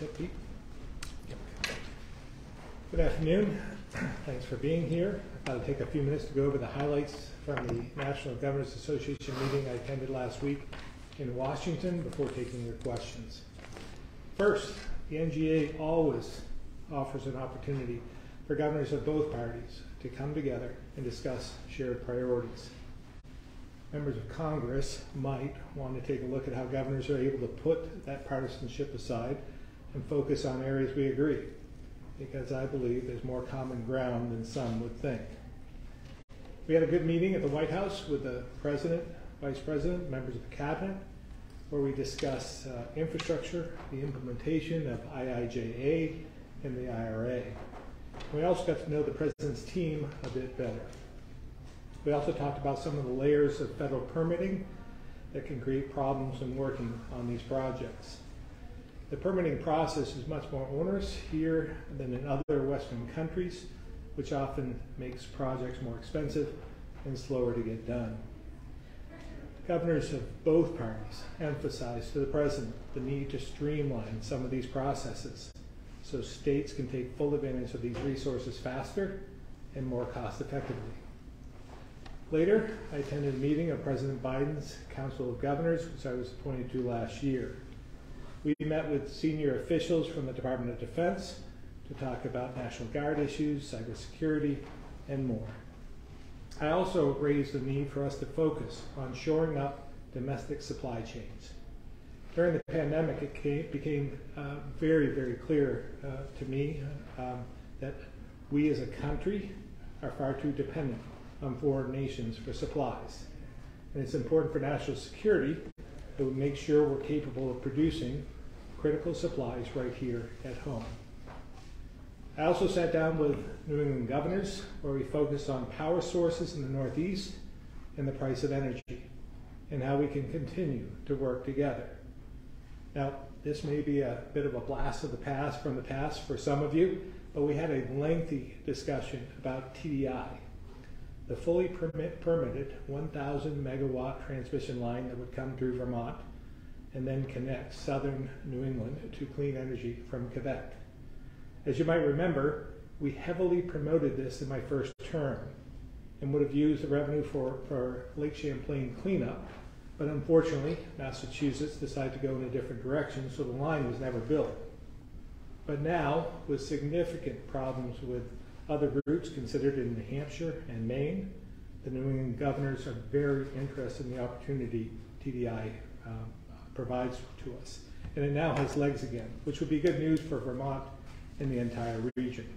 Yep, Pete. Good afternoon. Thanks for being here. I thought I'd take a few minutes to go over the highlights from the National Governors Association meeting I attended last week in Washington before taking your questions. First, the NGA always offers an opportunity for governors of both parties to come together and discuss shared priorities. Members of Congress might want to take a look at how governors are able to put that partisanship aside and focus on areas we agree, because I believe there's more common ground than some would think. We had a good meeting at the White House with the President, Vice President, members of the Cabinet, where we discussed infrastructure, the implementation of IIJA, and the IRA. We also got to know the President's team a bit better. We also talked about some of the layers of federal permitting that can create problems in working on these projects. The permitting process is much more onerous here than in other Western countries, which often makes projects more expensive and slower to get done. Governors of both parties emphasized to the President the need to streamline some of these processes so states can take full advantage of these resources faster and more cost effectively. Later, I attended a meeting of President Biden's Council of Governors, which I was appointed to last year. We met with senior officials from the Department of Defense to talk about National Guard issues, cybersecurity, and more. I also raised the need for us to focus on shoring up domestic supply chains. During the pandemic, it became very, very clear to me that we as a country are far too dependent on foreign nations for supplies. And it's important for national security that we make sure we're capable of producing critical supplies right here at home. I also sat down with New England governors where we focused on power sources in the Northeast and the price of energy and how we can continue to work together. Now, this may be a bit of a blast of the past from the past for some of you, but we had a lengthy discussion about TDI, the fully permitted 1,000 megawatt transmission line that would come through Vermont and then connect southern New England to clean energy from Quebec. As you might remember, we heavily promoted this in my first term and would have used the revenue for Lake Champlain cleanup, but unfortunately, Massachusetts decided to go in a different direction, so the line was never built. But now, with significant problems with other routes considered in New Hampshire and Maine, the New England governors are very interested in the opportunity TDI provides to us. And it now has legs again, which would be good news for Vermont and the entire region.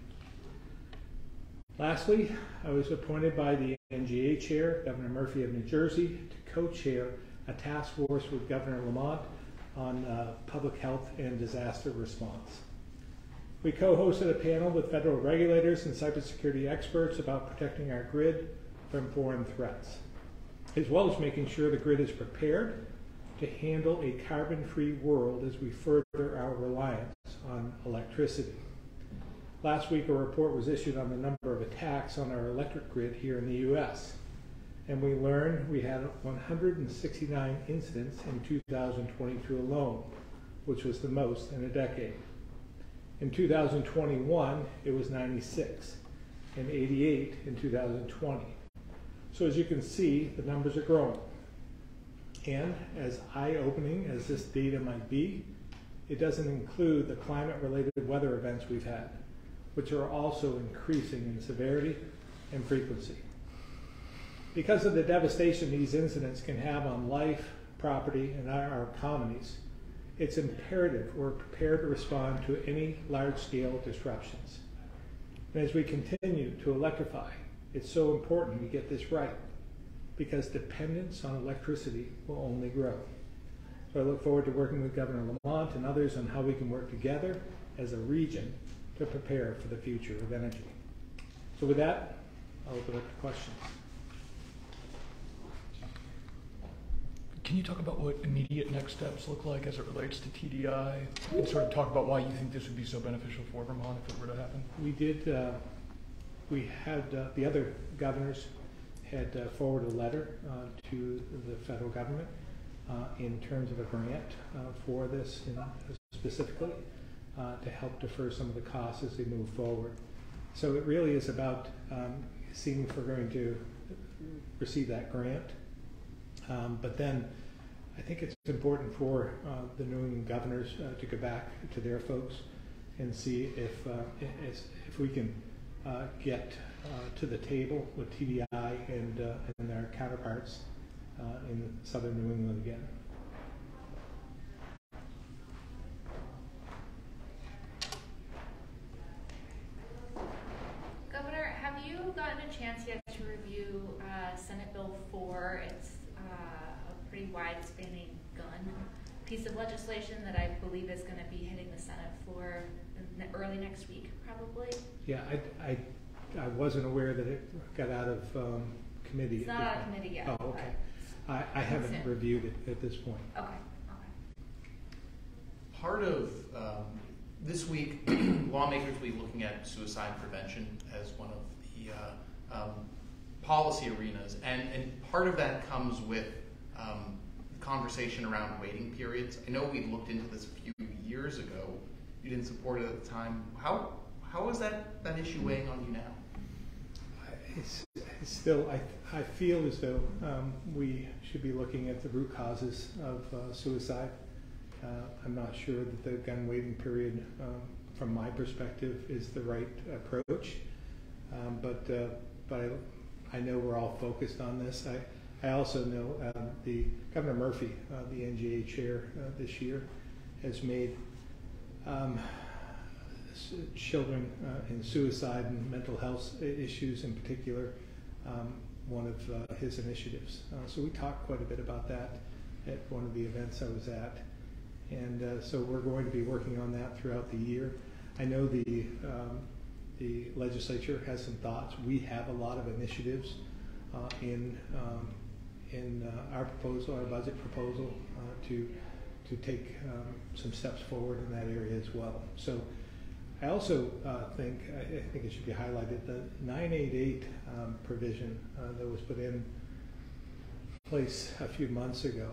Lastly, I was appointed by the NGA chair, Governor Murphy of New Jersey, to co-chair a task force with Governor Lamont on public health and disaster response. We co-hosted a panel with federal regulators and cybersecurity experts about protecting our grid from foreign threats, as well as making sure the grid is prepared to handle a carbon-free world as we further our reliance on electricity. Last week, a report was issued on the number of attacks on our electric grid here in the U.S., and we learned we had 169 incidents in 2022 alone, which was the most in a decade. In 2021, it was 96, and 88 in 2020. So as you can see, the numbers are growing. And as eye-opening as this data might be, it doesn't include the climate-related weather events we've had, which are also increasing in severity and frequency. Because of the devastation these incidents can have on life, property, and our economies, it's imperative we're prepared to respond to any large-scale disruptions. And as we continue to electrify, it's so important we get this right, because dependence on electricity will only grow. So I look forward to working with Governor Lamont and others on how we can work together as a region to prepare for the future of energy. So with that, I'll open up to questions. Can you talk about what immediate next steps look like as it relates to TDI, and sort of talk about why you think this would be so beneficial for Vermont if it were to happen? We did, we had, the other governors had forwarded a letter to the federal government in terms of a grant for this specifically. to help defer some of the costs as they move forward. So it really is about seeing if we're going to receive that grant. But then I think it's important for the New England governors to go back to their folks and see if we can get to the table with TDI and our counterparts in southern New England again. Governor, have you gotten a chance yet to review Senate Bill 4? It's a pretty wide-spanning gun piece of legislation that I believe is going to be hitting the Senate floor early next week, probably. Yeah, I wasn't aware that it got out of committee. It's not out of committee yet. Oh, okay. I haven't reviewed it at this point. Okay. Part of this week, lawmakers will be looking at suicide prevention as one of the policy arenas, and part of that comes with conversation around waiting periods. I know we looked into this a few years ago. You didn't support it at the time. How is that issue weighing on you now? It's still, I feel as though we should be looking at the root causes of suicide. I'm not sure that the gun waiting period, from my perspective, is the right approach. But I know we're all focused on this. I also know the Governor Murphy, the NGA chair this year, has made children in suicide and mental health issues in particular one of his initiatives. So we talked quite a bit about that at one of the events I was at. And so we're going to be working on that throughout the year. I know the legislature has some thoughts. We have a lot of initiatives in our proposal, our budget proposal, to take some steps forward in that area as well. So I also think it should be highlighted, the 988 provision that was put in place a few months ago.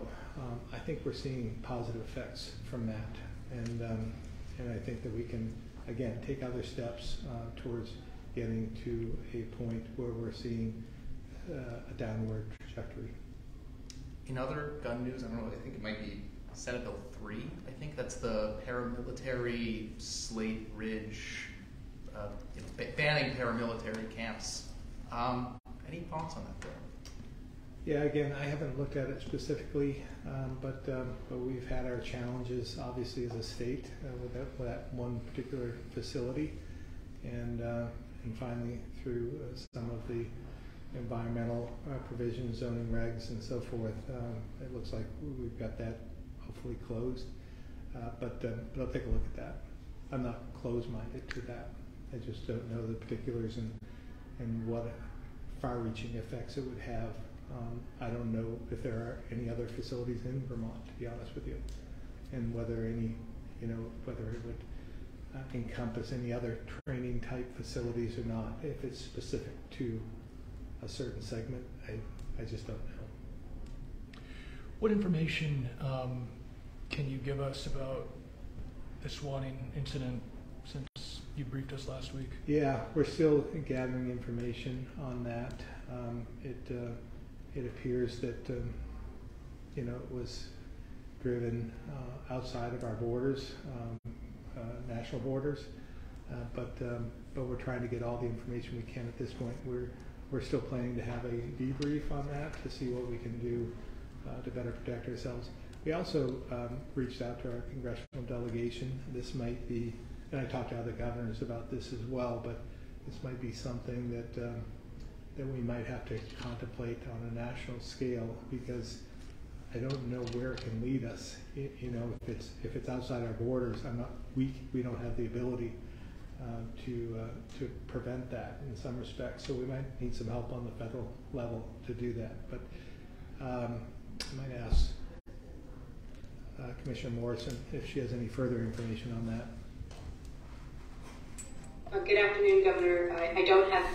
I think we're seeing positive effects from that, and I think that we can again take other steps towards getting to a point where we're seeing a downward trajectory. In other gun news, I don't know, I think it might be Senate Bill 3. I think that's the paramilitary Slate Ridge, banning paramilitary camps. Any thoughts on that bill? Yeah, again, I haven't looked at it specifically, but we've had our challenges, obviously, as a state with that one particular facility, and finally through some of the environmental provisions, zoning regs, and so forth. It looks like we've got that hopefully closed, but I'll take a look at that. I'm not closed-minded to that. I just don't know the particulars and what far-reaching effects it would have. I don't know if there are any other facilities in Vermont, to be honest with you, and whether whether it would encompass any other training type facilities or not. If it's specific to a certain segment, I just don't know. What information can you give us about the swatting incident since you briefed us last week? Yeah, we're still gathering information on that. It appears that it was driven outside of our borders, national borders, but we're trying to get all the information we can at this point. We're still planning to have a debrief on that to see what we can do to better protect ourselves. We also reached out to our congressional delegation. This might be, and I talked to other governors about this as well, but this might be something that we might have to contemplate on a national scale, because I don't know where it can lead us. If it's outside our borders, we don't have the ability to prevent that in some respects. So we might need some help on the federal level to do that. But I might ask Commissioner Morrison if she has any further information on that. Good afternoon, Governor. I don't have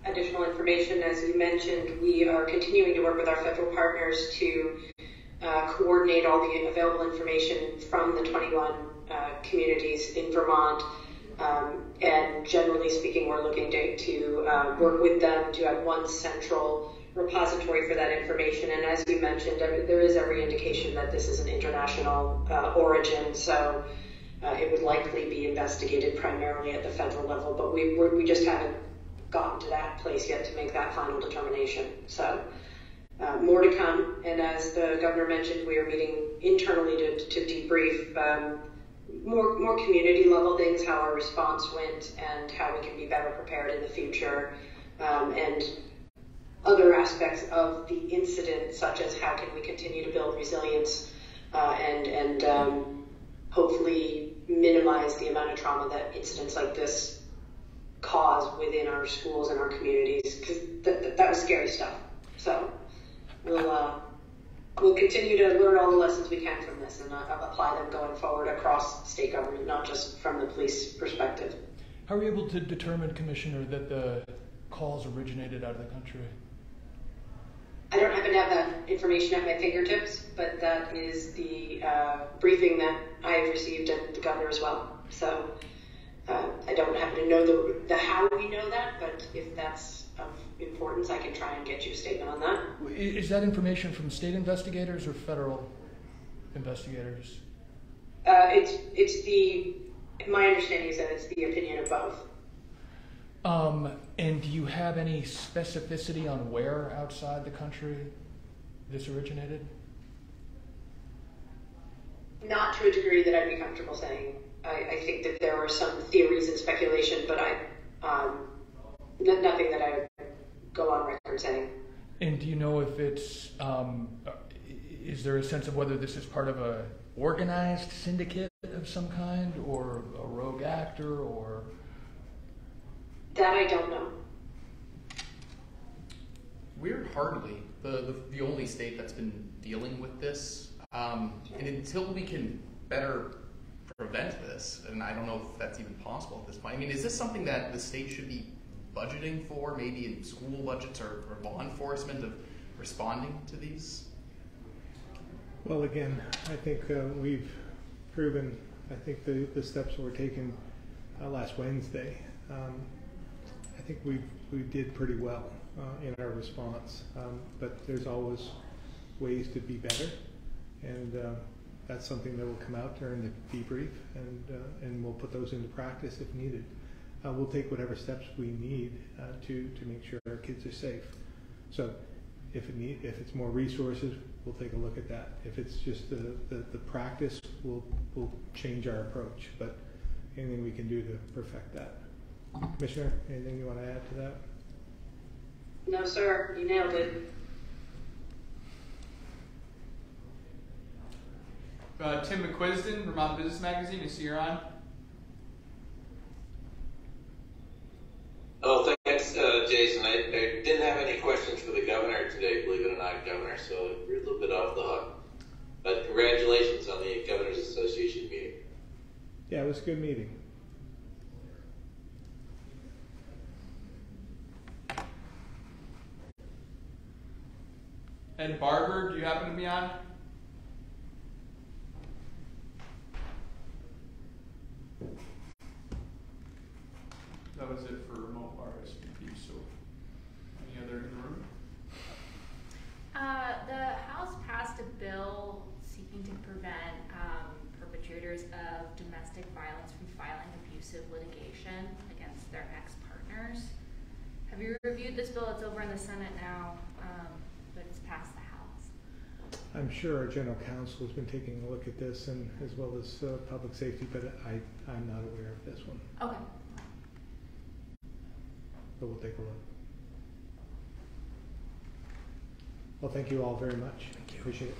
additional information. As you mentioned, we are continuing to work with our federal partners to coordinate all the available information from the 21 communities in Vermont. And generally speaking, we're looking to work with them to have one central repository for that information. And as you mentioned, there is every indication that this is an international origin, so it would likely be investigated primarily at the federal level, but we just haven't gotten to that place yet to make that final determination. So more to come, and as the governor mentioned, we are meeting internally to debrief more community level things, how our response went and how we can be better prepared in the future, and other aspects of the incident, such as how can we continue to build resilience and hopefully minimize the amount of trauma that incidents like this cause within our schools and our communities, because that was scary stuff. So we'll continue to learn all the lessons we can from this and apply them going forward across state government, not just from the police perspective. How are you able to determine, Commissioner, that the calls originated out of the country? I don't happen to have that information at my fingertips, but that is the briefing that I have received and the governor as well. So I don't happen to know the how we know that, but if that's of importance, I can try and get you a statement on that. Is that information from state investigators or federal investigators? My understanding is that it's the opinion of both. And do you have any specificity on where outside the country this originated? Not to a degree that I'd be comfortable saying. I think that there are some theories and speculation, but nothing that I would go on record saying. And do you know if it's, is there a sense of whether this is part of a organized syndicate of some kind, or a rogue actor, or? That I don't know. We're hardly the only state that's been dealing with this. And until we can better prevent this, and I don't know if that's even possible at this point. I mean, is this something that the state should be budgeting for, maybe in school budgets or law enforcement, of responding to these? Well, again, I think we've proven, I think the steps that were taken last Wednesday, I think we did pretty well in our response, but there's always ways to be better, and that's something that will come out during the debrief, and we'll put those into practice if needed. We'll take whatever steps we need to make sure our kids are safe. So if it's more resources, we'll take a look at that. If it's just the practice, we'll change our approach, but anything we can do to perfect that. Commissioner, anything you want to add to that? No, sir. You nailed it. Tim McQuiston, Vermont Business Magazine. I see you're on. Oh, thanks, Jason. I didn't have any questions for the governor today, believe it or not, Governor, so you're a little bit off the hook. But congratulations on the Governors Association meeting. Yeah, it was a good meeting. Ed Barber, do you happen to be on? That was it for remote RSVP, so any other in the room? The House passed a bill seeking to prevent perpetrators of domestic violence from filing abusive litigation against their ex-partners. Have you reviewed this bill? It's over in the Senate now, but it's passed the House. I'm sure our general counsel has been taking a look at this, and as well as public safety, but I'm not aware of this one. Okay. But we'll take a look. Well, thank you all very much. Thank you. Appreciate it.